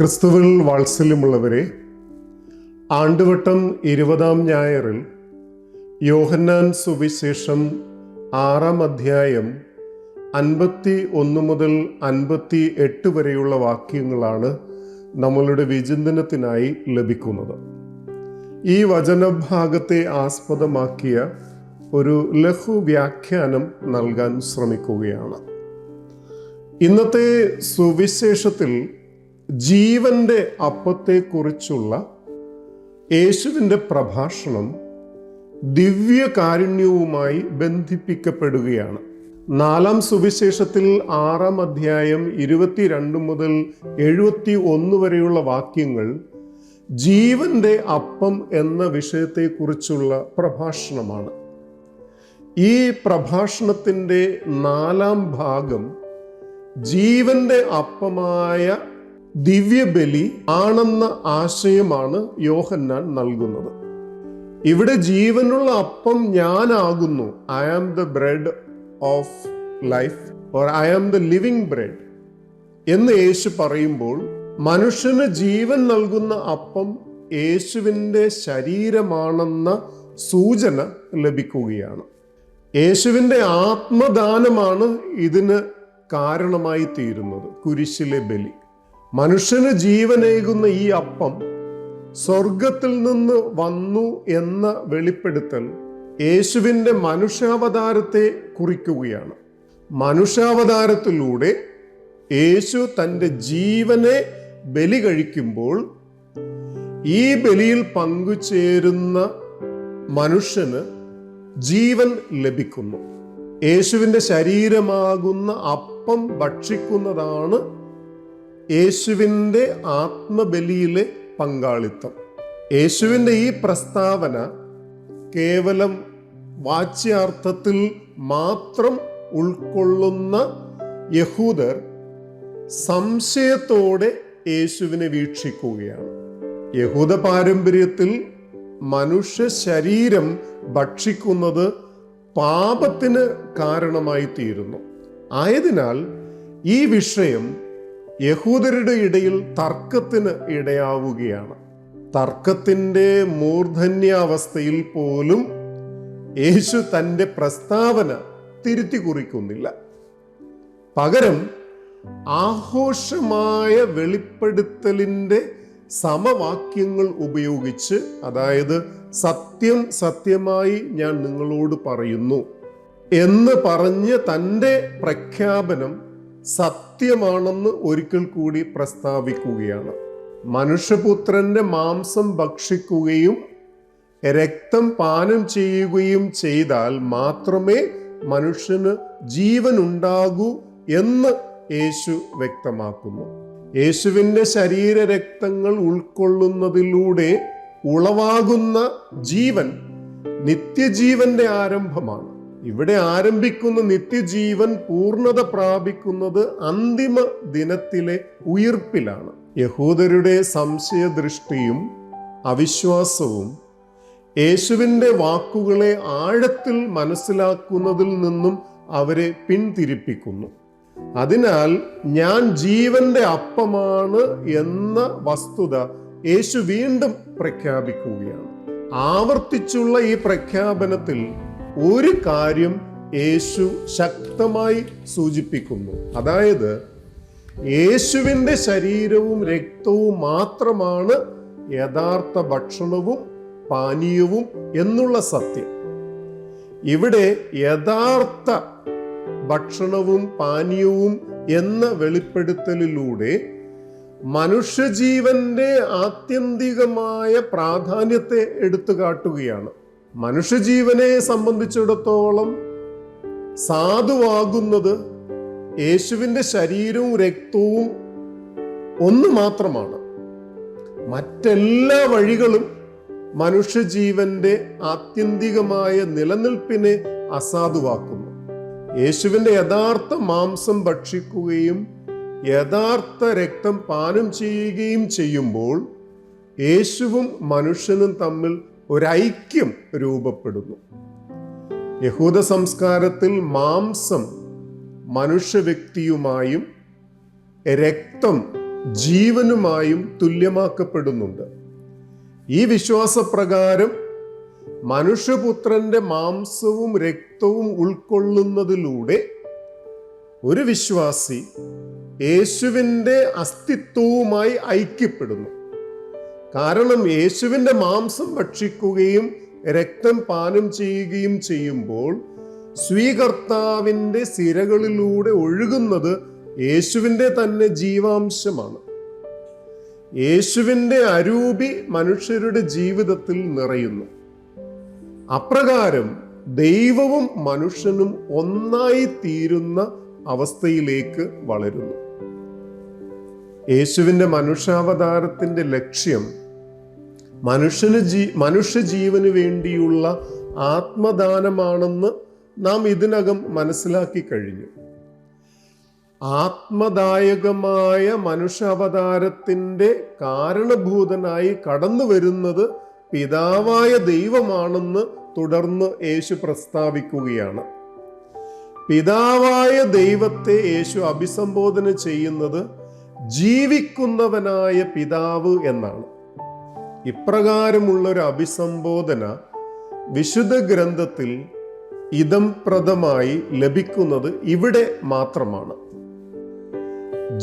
ക്രിസ്തുവിൽ വാത്സല്യമുള്ളവരെ, ആണ്ടുവട്ടം 20-ാം ഞായറിൽ യോഹന്നാൻ സുവിശേഷം 6-ാം അധ്യായം 51 മുതൽ 58 വരെയുള്ള വാക്യങ്ങളാണ് നമ്മളുടെ വിചിന്തനത്തിനായി ലഭിക്കുന്നത്. ഈ വചനഭാഗത്തെ ആസ്പദമാക്കിയ ഒരു ലഘു വ്യാഖ്യാനം നൽകാൻ ശ്രമിക്കുകയാണ്. ഇന്നത്തെ സുവിശേഷത്തിൽ ജീവന്റെ അപ്പത്തെക്കുറിച്ചുള്ള യേശുവിൻ്റെ പ്രഭാഷണം ദിവ്യകാരുണ്യവുമായി ബന്ധിപ്പിക്കപ്പെടുകയാണ്. 4-ാം സുവിശേഷത്തിൽ 6-ാം അധ്യായം 22 മുതൽ 71 വരെയുള്ള വാക്യങ്ങൾ ജീവന്റെ അപ്പം എന്ന വിഷയത്തെക്കുറിച്ചുള്ള പ്രഭാഷണമാണ്. ഈ പ്രഭാഷണത്തിൻ്റെ 4-ാം ഭാഗം ജീവന്റെ അപ്പമായ ദിവ്യബലി ആണെന്ന ആശയമാണ് യോഹന്നാൻ നൽകുന്നത്. ഇവിടെ ജീവനുള്ള അപ്പം ഞാനാകുന്നു, I am the bread of life, or I am the living bread എന്ന് യേശു പറയുമ്പോൾ മനുഷ്യന് ജീവൻ നൽകുന്ന അപ്പം യേശുവിൻ്റെ ശരീരമാണെന്ന സൂചന ലഭിക്കുകയാണ്. യേശുവിൻ്റെ ആത്മദാനമാണ് ഇതിന് കാരണമായി തീരുന്നത്, കുരിശിലെ ബലി. മനുഷ്യന് ജീവനേകുന്ന ഈ അപ്പം സ്വർഗത്തിൽ നിന്ന് വന്നു എന്ന വെളിപ്പെടുത്തൽ യേശുവിൻ്റെ മനുഷ്യാവതാരത്തെ കുറിക്കുകയാണ്. മനുഷ്യാവതാരത്തിലൂടെ യേശു തൻ്റെ ജീവനെ ബലി കഴിക്കുമ്പോൾ ഈ ബലിയിൽ പങ്കുചേരുന്ന മനുഷ്യന് ജീവൻ ലഭിക്കുന്നു. യേശുവിൻ്റെ ശരീരമാകുന്ന അപ്പം ഭക്ഷിക്കുന്നതാണ് യേശുവിൻ്റെ ആത്മബലിയിലെ പങ്കാളിത്തം. യേശുവിൻ്റെ ഈ പ്രസ്താവന കേവലം വാച്യാർത്ഥത്തിൽ മാത്രം ഉൾക്കൊള്ളുന്ന യഹൂദർ സംശയത്തോടെ യേശുവിനെ വീക്ഷിക്കുകയാണ്. യഹൂദ പാരമ്പര്യത്തിൽ മനുഷ്യ ശരീരം ഭക്ഷിക്കുന്നത് പാപത്തിന് കാരണമായി തീരുന്നു. ആയതിനാൽ ഈ വിഷയം യഹൂദരുടെ ഇടയിൽ തർക്കത്തിന് ഇടയാവുകയാണ്. തർക്കത്തിൻ്റെ മൂർധന്യാവസ്ഥയിൽ പോലും യേശു തൻ്റെ പ്രസ്താവന തിരുത്തി കുറിക്കുന്നില്ല. പകരം ആഘോഷമായ വെളിപ്പെടുത്തലിൻ്റെ സമവാക്യങ്ങൾ ഉപയോഗിച്ച്, അതായത് സത്യം സത്യമായി ഞാൻ നിങ്ങളോട് പറയുന്നു എന്ന് പറഞ്ഞ് തൻ്റെ പ്രഖ്യാപനം സത്യമാണെന്ന് ഒരിക്കൽ കൂടി പ്രസ്താവിക്കുകയാണ്. മനുഷ്യപുത്രന്റെ മാംസം ഭക്ഷിക്കുകയും രക്തം പാനം ചെയ്യുകയും ചെയ്താൽ മാത്രമേ മനുഷ്യന് ജീവൻ ഉണ്ടാകൂ എന്ന് യേശു വ്യക്തമാക്കുന്നു. യേശുവിൻ്റെ ശരീരരക്തങ്ങൾ ഉൾക്കൊള്ളുന്നതിലൂടെ ഉളവാകുന്ന ജീവൻ നിത്യജീവന്റെ ആരംഭമാണ്. ഇവിടെ ആരംഭിക്കുന്ന നിത്യജീവൻ പൂർണ്ണത പ്രാപിക്കുന്നത് അന്തിമ ദിനത്തിലെ ഉയിർപ്പിലാണ്. യഹൂദരുടെ സംശയദൃഷ്ടിയും അവിശ്വാസവും യേശുവിൻ്റെ വാക്കുകളെ ആഴത്തിൽ മനസ്സിലാക്കുന്നതിൽ നിന്നും അവരെ പിന്തിരിപ്പിക്കുന്നു. അതിനാൽ ഞാൻ ജീവന്റെ അപ്പമാണ് എന്ന വസ്തുത യേശു വീണ്ടും പ്രഖ്യാപിക്കുകയാണ്. ആവർത്തിച്ചുള്ള ഈ പ്രഖ്യാപനത്തിൽ ഒരു കാര്യം യേശു ശക്തമായി സൂചിപ്പിക്കുന്നു. അതായത് യേശുവിൻ്റെ ശരീരവും രക്തവും മാത്രമാണ് യഥാർത്ഥ ഭക്ഷണവും പാനീയവും എന്നുള്ള സത്യം. ഇവിടെ യഥാർത്ഥ ഭക്ഷണവും പാനീയവും എന്ന വെളിപ്പെടുത്തലിലൂടെ മനുഷ്യജീവന്റെ ആത്യന്തികമായ പ്രാധാന്യത്തെ എടുത്തു കാട്ടുകയാണ്. മനുഷ്യജീവനെ സംബന്ധിച്ചിടത്തോളം സാധുവാകുന്നത് യേശുവിൻ്റെ ശരീരവും രക്തവും ഒന്ന് മാത്രമാണ്. മറ്റെല്ലാ വഴികളും മനുഷ്യജീവന്റെ ആത്യന്തികമായ നിലനിൽപ്പിനെ അസാധുവാക്കുന്നു. യേശുവിൻ്റെ യഥാർത്ഥ മാംസം ഭക്ഷിക്കുകയും യഥാർത്ഥ രക്തം പാനം ചെയ്യുകയും ചെയ്യുമ്പോൾ യേശുവും മനുഷ്യനും തമ്മിൽ ഒരൈക്യം രൂപപ്പെടുന്നു. യഹൂദ സംസ്കാരത്തിൽ മാംസം മനുഷ്യ വ്യക്തിയുമായും രക്തം ജീവനുമായും തുല്യമാക്കപ്പെടുന്നുണ്ട്. ഈ വിശ്വാസപ്രകാരം മനുഷ്യപുത്രന്റെ മാംസവും രക്തവും ഉൾക്കൊള്ളുന്നതിലൂടെ ഒരു വിശ്വാസി യേശുവിൻ്റെ അസ്തിത്വവുമായി ഐക്യപ്പെടുന്നു. കാരണം യേശുവിൻ്റെ മാംസം ഭക്ഷിക്കുകയും രക്തം പാനം ചെയ്യുകയും ചെയ്യുമ്പോൾ സ്വീകർത്താവിൻ്റെ സിരകളിലൂടെ ഒഴുകുന്നത് യേശുവിൻ്റെ തന്നെ ജീവാംശമാണ്. യേശുവിൻ്റെ അരൂപി മനുഷ്യരുടെ ജീവിതത്തിൽ നിറയുന്നു. അപ്രകാരം ദൈവവും മനുഷ്യനും ഒന്നായി തീരുന്ന അവസ്ഥയിലേക്ക് വളരുന്നു. യേശുവിൻ്റെ മനുഷ്യാവതാരത്തിൻ്റെ ലക്ഷ്യം മനുഷ്യജീവന് വേണ്ടിയുള്ള ആത്മദാനമാണെന്ന് നാം ഇതിനകം മനസ്സിലാക്കി കഴിഞ്ഞു. ആത്മദായകമായ മനുഷ്യാവതാരത്തിൻ്റെ കാരണഭൂതനായി കടന്നു വരുന്നത് പിതാവായ ദൈവമാണെന്ന് തുടർന്ന് യേശു പ്രസ്താവിക്കുകയാണ്. പിതാവായ ദൈവത്തെ യേശു അഭിസംബോധന ചെയ്യുന്നത് ജീവിക്കുന്നവനായ പിതാവ് എന്നാണ്. ഇപ്രകാരമുള്ളൊരു അഭിസംബോധന വിശുദ്ധ ഗ്രന്ഥത്തിൽ ഇദം പ്രദമായി ലഭിക്കുന്നത് ഇവിടെ മാത്രമാണ്.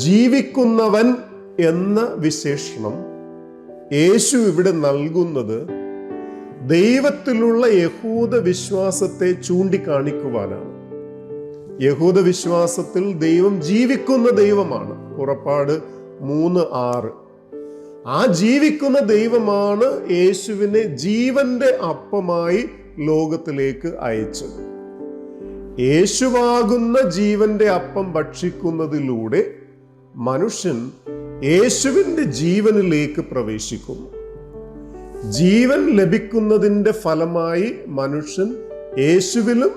ജീവിക്കുന്നവൻ എന്ന വിശേഷണം യേശു ഇവിടെ നൽകുന്നത് ദൈവത്തിലുള്ള യഹൂദ വിശ്വാസത്തെ ചൂണ്ടിക്കാണിക്കുവാനാണ്. യഹൂദ വിശ്വാസത്തിൽ ദൈവം ജീവിക്കുന്ന ദൈവമാണ്. പുറപ്പാട് 3:6. ആ ജീവിക്കുന്ന ദൈവമാണ് യേശുവിനെ ജീവന്റെ അപ്പമായി ലോകത്തിലേക്ക് അയച്ചത്. യേശുവാകുന്ന ജീവന്റെ അപ്പം ഭക്ഷിക്കുന്നതിലൂടെ മനുഷ്യൻ യേശുവിൻ്റെ ജീവനിലേക്ക് പ്രവേശിക്കുന്നു. ജീവൻ ലഭിക്കുന്നതിൻ്റെ ഫലമായി മനുഷ്യൻ യേശുവിലും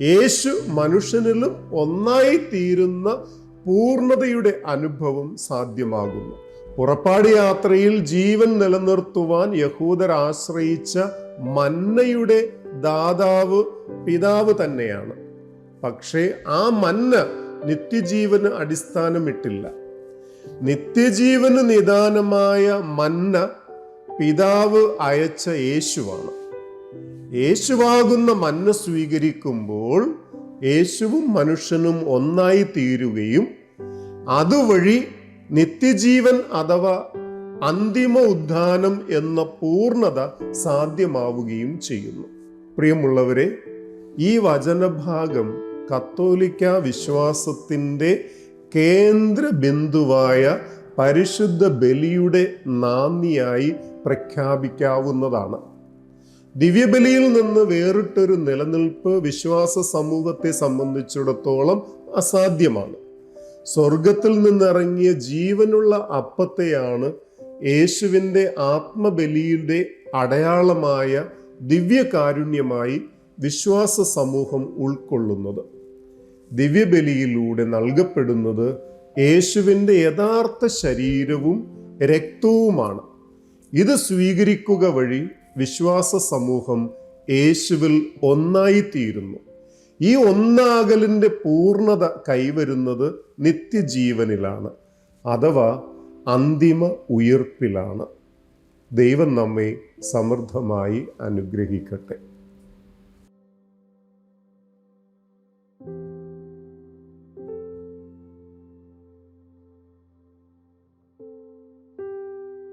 യേശു മനുഷ്യനിലും ഒന്നായി തീരുന്ന പൂർണ്ണതയുടെ അനുഭവം സാധ്യമാകുന്നു. പുറപ്പാട് യാത്രയിൽ ജീവൻ നിലനിർത്തുവാൻ യഹൂദർ ആശ്രയിച്ച മന്നയുടെ ദാതാവ് പിതാവ് തന്നെയാണ്. പക്ഷേ ആ മന്ന നിത്യജീവന് അടിസ്ഥാനമിട്ടില്ല. നിത്യജീവന് നിദാനമായ മന്ന പിതാവ് അയച്ച യേശുവാണ്. യേശുവാകുന്ന മന്ന സ്വീകരിക്കുമ്പോൾ യേശുവും മനുഷ്യനും ഒന്നായി തീരുകയും അതുവഴി നിത്യജീവൻ അഥവാ അന്തിമ ഉദ്ധാനം എന്ന പൂർണ്ണത സാധ്യമാവുകയും ചെയ്യുന്നു. പ്രിയമുള്ളവരെ, ഈ വചനഭാഗം കത്തോലിക്ക വിശ്വാസത്തിൻ്റെ കേന്ദ്ര ബിന്ദുവായ പരിശുദ്ധ ബലിയുടെ നാന്ദിയായി പ്രഖ്യാപിക്കാവുന്നതാണ്. ദിവ്യബലിയിൽ നിന്ന് വേറിട്ടൊരു നിലനിൽപ്പ് വിശ്വാസ സമൂഹത്തെ സംബന്ധിച്ചിടത്തോളം അസാധ്യമാണ്. സ്വർഗത്തിൽ നിന്നിറങ്ങിയ ജീവനുള്ള അപ്പത്തെയാണ് യേശുവിൻ്റെ ആത്മബലിയുടെ അടയാളമായ ദിവ്യകാരുണ്യമായി വിശ്വാസ സമൂഹം ഉൾക്കൊള്ളുന്നത്. ദിവ്യബലിയിലൂടെ നൽകപ്പെടുന്നത് യേശുവിൻ്റെ യഥാർത്ഥ ശരീരവും രക്തവുമാണ്. ഇത് സ്വീകരിക്കുക വഴി വിശ്വാസ സമൂഹം യേശുവിൽ ഒന്നായിത്തീരുന്നു. ഈ ഒന്നാകലിൻ്റെ പൂർണ്ണത കൈവരുന്നത് നിത്യജീവനിലാണ്, അഥവാ അന്തിമ ഉയിർപ്പിലാണ്. ദൈവം നമ്മെ സമൃദ്ധമായി അനുഗ്രഹിക്കട്ടെ.